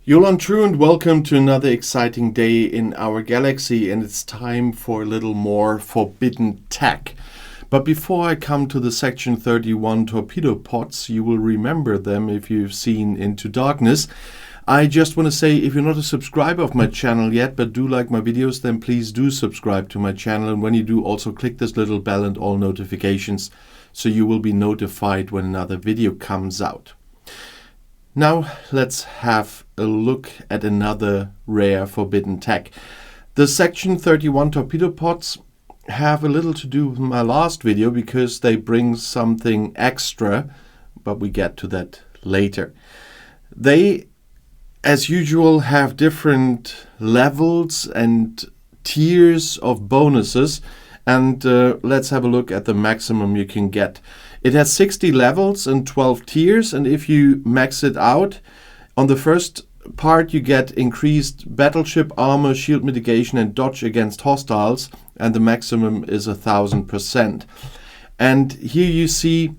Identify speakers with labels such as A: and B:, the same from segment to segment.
A: Yolan True and welcome to another exciting day in our galaxy, and it's time for a little more forbidden tech. But before I come to the Section 31 Torpedo Pods, you will remember them if you've seen Into Darkness. I just want to say, if you're not a subscriber of my channel yet, but do like my videos, then please do subscribe to my channel. And when you do, also click this little bell and all notifications, so you will be notified when another video comes out. Now let's have a look at another rare forbidden tech. The Section 31 Torpedo Pods have a little to do with my last video because they bring something extra, but we get to that later. They, as usual, have different levels and tiers of bonuses, and let's have a look at the maximum you can get. It has 60 levels and 12 tiers, and if you max it out, on the first part you get increased battleship armor, shield mitigation and dodge against hostiles, and the maximum is 1000%. And here you see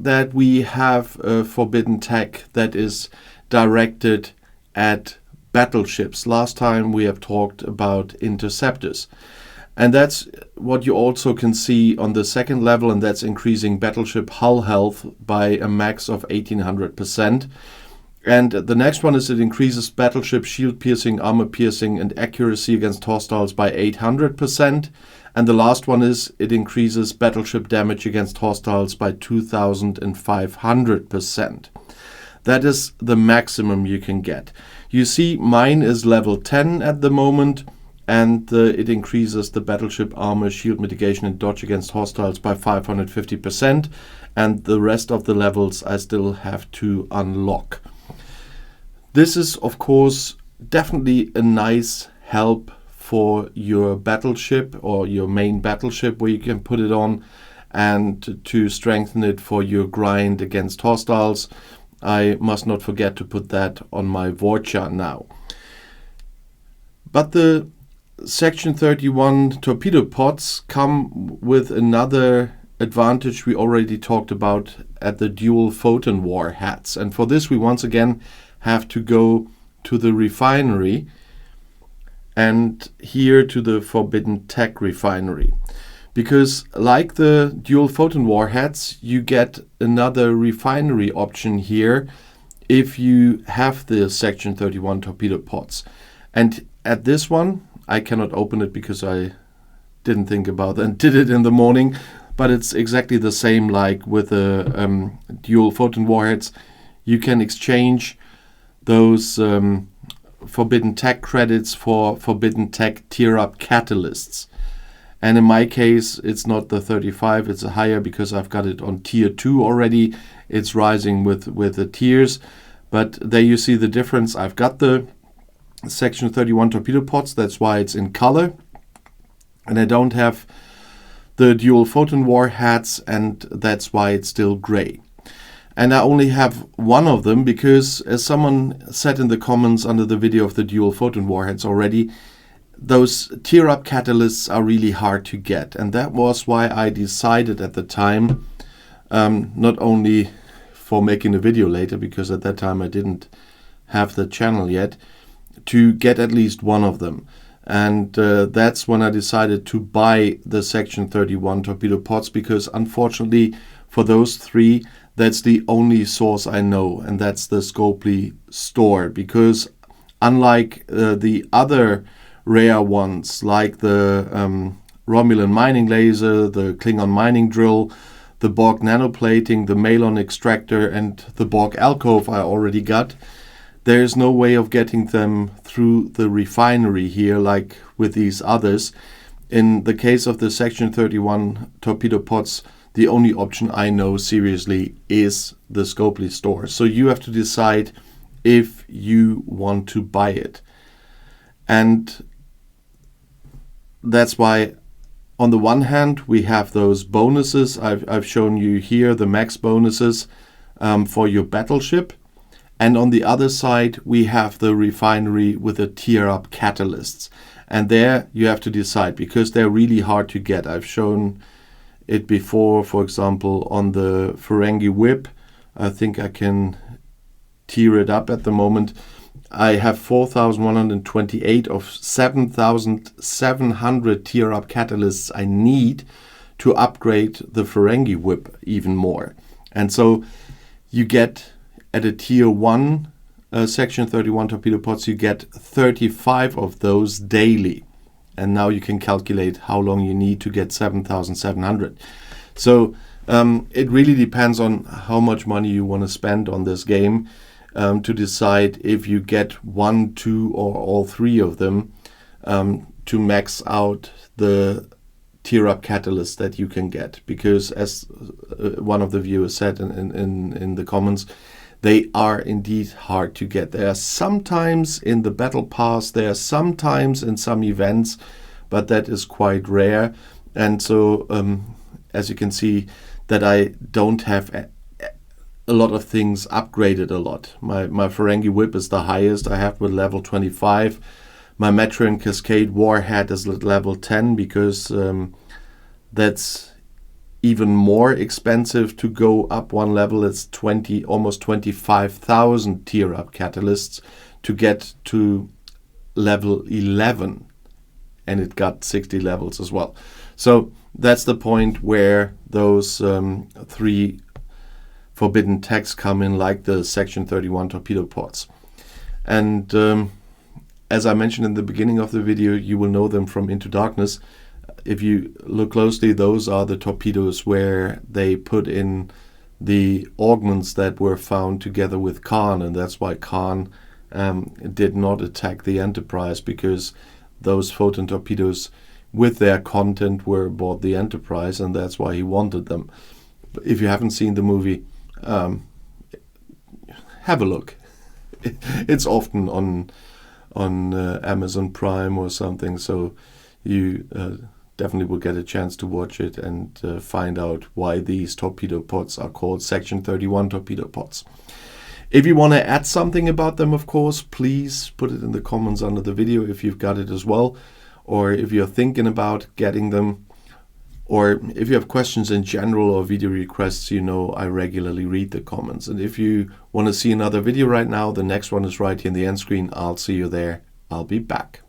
A: that we have a forbidden tech that is directed at battleships. Last time we have talked about interceptors. And that's what you also can see on the second level, and that's increasing battleship hull health by a max of 1800%. And the next one is it increases battleship shield piercing, armor piercing, and accuracy against hostiles by 800%. And the last one is it increases battleship damage against hostiles by 2500%. That is the maximum you can get. You see, mine is level 10 at the moment. And it increases the battleship armor, shield mitigation and dodge against hostiles by 550%. And the rest of the levels I still have to unlock. This is, of course, definitely a nice help for your battleship or your main battleship where you can put it on and to strengthen it for your grind against hostiles. I must not forget to put that on my Vorcha now. But the Section 31 Torpedo Pods come with another advantage we already talked about at the dual photon warheads. And for this we once again have to go to the Refinery and here to the Forbidden Tech Refinery. Because like the dual photon warheads, you get another refinery option here if you have the Section 31 Torpedo Pods. And at this one, I cannot open it because I didn't think about it and did it in the morning, but it's exactly the same like with the dual photon warheads. You can exchange those forbidden tech credits for forbidden tech tier up catalysts. And in my case, it's not the 35, it's a higher because I've got it on tier 2 already. It's rising with the tiers, but there you see the difference. I've got the Section 31 Torpedo Pods, that's why it's in color. And I don't have the dual photon warheads, and that's why it's still gray. And I only have one of them because, as someone said in the comments under the video of the dual photon warheads already, those tier up catalysts are really hard to get. And that was why I decided at the time, not only for making a video later, because at that time I didn't have the channel yet, to get at least one of them. And that's when I decided to buy the Section 31 Torpedo Pods, because unfortunately for those three, that's the only source I know, and that's the Scopely store. Because unlike the other rare ones, like the Romulan mining laser, the Klingon mining drill, the Borg nanoplating, the Malon extractor, and the Borg alcove I already got, there's no way of getting them through the refinery here like with these others. In the case of the Section 31 Torpedo Pods, the only option I know seriously is the Scopely store. So you have to decide if you want to buy it. And that's why on the one hand we have those bonuses. I've shown you here the max bonuses for your battleship. And on the other side, we have the refinery with the tier up catalysts. And there you have to decide because they're really hard to get. I've shown it before, for example, on the Ferengi whip. I think I can tear it up at the moment. I have 4,128 of 7,700 tear-up catalysts I need to upgrade the Ferengi whip even more. And so you get at a tier 1 Section 31 torpedo pods, you get 35 of those daily. And now you can calculate how long you need to get 7,700. So it really depends on how much money you want to spend on this game to decide if you get 1, 2, or all 3 of them to max out the tear-up catalyst that you can get. Because as one of the viewers said in the comments, they are indeed hard to get. They are sometimes in the battle pass, they are sometimes in some events, but that is quite rare. And so, as you can see, that I don't have a lot of things upgraded a lot. My Ferengi whip is the highest I have with level 25. My Meteor Cascade Warhead is at level 10 because that's even more expensive to go up one level. It's almost 25,000 tear-up catalysts to get to level 11, and it got 60 levels as well. So that's the point where those 3 forbidden techs come in, like the Section 31 torpedo pods. And as I mentioned in the beginning of the video, you will know them from Into Darkness. If you look closely, those are the torpedoes where they put in the augments that were found together with Khan, and that's why Khan did not attack the Enterprise, because those photon torpedoes with their content were aboard the Enterprise, and that's why he wanted them. But if you haven't seen the movie, have a look. It's often on Amazon Prime or something, so you definitely will get a chance to watch it and find out why these torpedo pods are called Section 31 torpedo pods. If you want to add something about them, of course, please put it in the comments under the video if you've got it as well, or if you're thinking about getting them, or if you have questions in general or video requests. You know, I regularly read the comments. And if you want to see another video right now, the next one is right here in the end screen. I'll see you there. I'll be back.